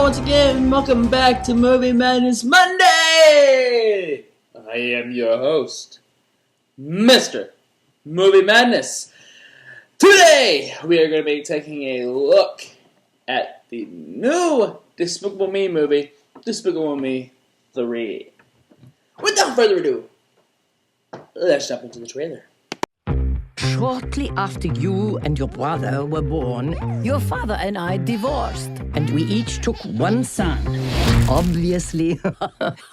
once again, welcome back to Movie Madness Monday! I am your host, Mr. Movie Madness. Today, we are going to be taking a look at the new Despicable Me movie, Despicable Me 3. Without further ado, let's jump into the trailer. Shortly after you and your brother were born, your father and I divorced, and we each took one son. Obviously,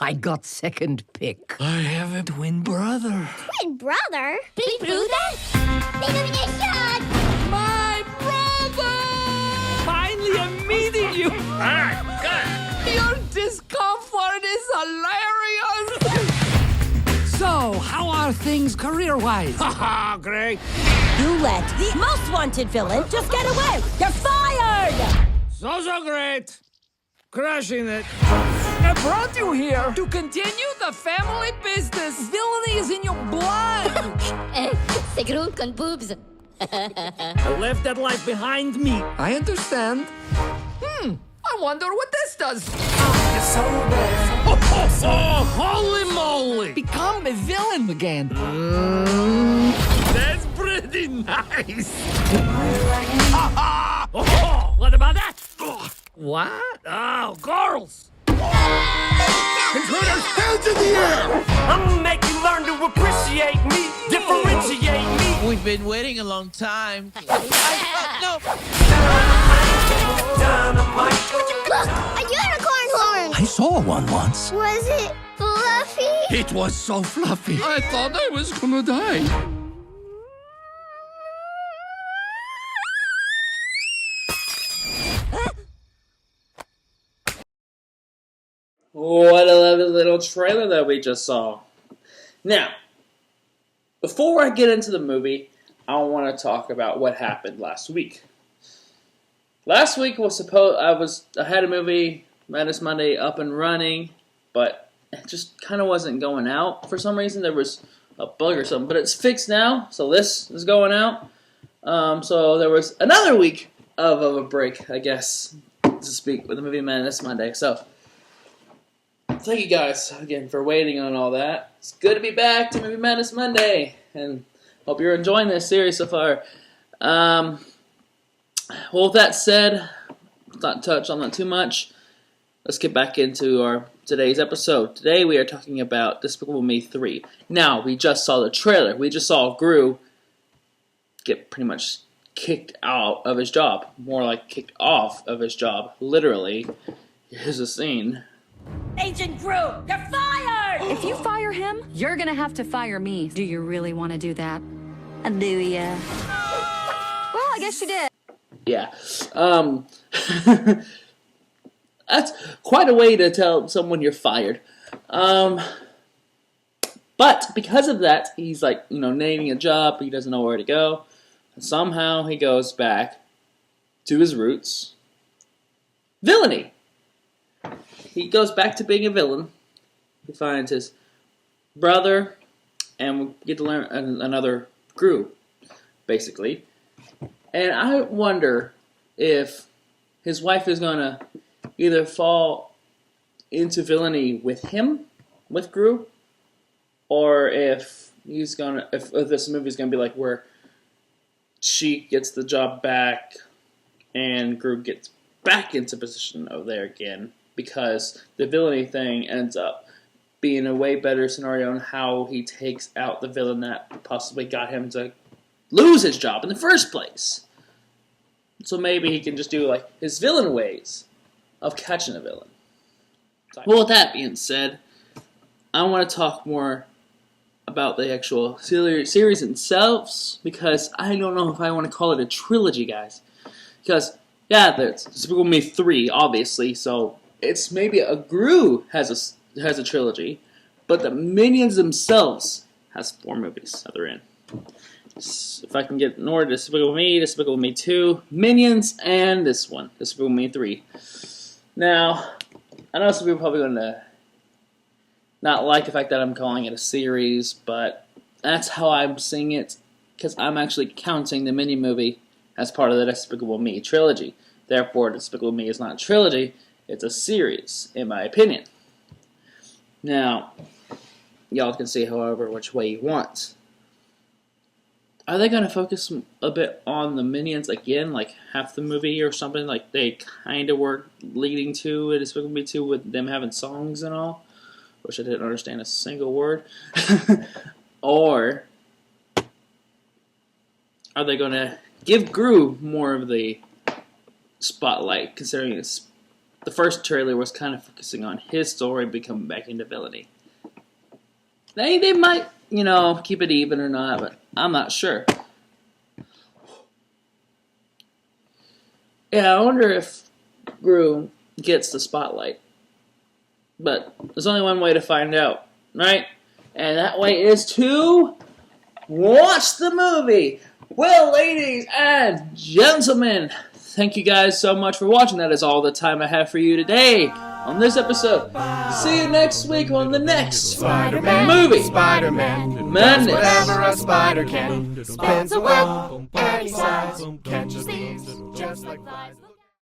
I got second pick. I have a twin brother. Twin brother? Big brother? Illumination! My brother! Finally, I'm meeting you. Good. Your discomfort is hilarious. So, how are things career-wise? Haha, great. You let the most wanted villain just get away! You're fired! So great. Crushing it. I brought you here to continue the family business. Villainy is in your blood. C'est gros con boobs. I left that life behind me. I understand. I wonder what this does. Oh, holy moly! Become a villain again. That's pretty nice. What about that? What? Oh, girls! Intruders, hands in the air! I'ma make you learn to appreciate me, differentiate me. We've been waiting a long time. No. Dynamite. Look, a unicorn horn! I saw one once. Was it fluffy? It was so fluffy. I thought I was gonna die. What a lovely little trailer that we just saw. Now, before I get into the movie, I want to talk about what happened last week. Last week was I had a movie, Madness Monday, up and running, but it just kind of wasn't going out. For some reason, there was a bug or something, but it's fixed now, so this is going out. So there was another week of a break, I guess, to speak, with the movie Madness Monday. So thank you guys again for waiting on all that. It's good to be back to Movie Madness Monday, and hope you're enjoying this series so far. Well, with that said, let's not touch on that too much. Let's get back into today's episode. Today we are talking about Despicable Me 3. Now, we just saw the trailer. We just saw Gru get pretty much kicked out of his job. More like kicked off of his job. Literally. Here's a scene. Agent Gru, you're fired! If you fire him, you're gonna have to fire me. Do you really want to do that? Do ya? Well, I guess you did. Yeah. That's quite a way to tell someone you're fired. But because of that, he's like, needing a job, he doesn't know where to go. And somehow he goes back to his roots. Villainy. He goes back to being a villain. He finds his brother, and we get to learn another Gru, basically. And I wonder if his wife is going to either fall into villainy with him, with Gru, or if he's gonna, if this movie's going to be like where she gets the job back and Gru gets back into position over there again, because the villainy thing ends up being a way better scenario on how he takes out the villain that possibly got him to lose his job in the first place. So maybe he can just do like his villain ways of catching a villain. Well, with that being said, I want to talk more about the actual series themselves, because I don't know if I want to call it a trilogy, guys. Because, yeah, there's Despicable Me 3, obviously, so it's maybe a Gru has a trilogy, but the Minions themselves has 4 movies that they're in. If I can get in order, Despicable Me 2, Minions, and this one, Despicable Me 3. Now, I know some people are probably going to not like the fact that I'm calling it a series, but that's how I'm seeing it, because I'm actually counting the mini movie as part of the Despicable Me trilogy. Therefore, Despicable Me is not a trilogy, It's a series, in my opinion. Now, y'all can see however which way you want. Are they going to focus a bit on the Minions again, like half the movie or something, like they kind of were leading to it, Despicable Me 2, with them having songs and all? Which I didn't understand a single word. Or are they going to give Gru more of the spotlight, considering the first trailer was kind of focusing on his story becoming back into villainy? They might, you know, keep it even or not, but I'm not sure. Yeah, I wonder if Gru gets the spotlight. But there's only one way to find out, right? And that way is to watch the movie. Well, ladies and gentlemen, thank you guys so much for watching. That is all the time I have for you today on this episode. See you next week on the next Spider-Man, movie. Spider-Man, Madness. does whatever a spider can. Spins a web, and he sighs, catches thieves, just like flies.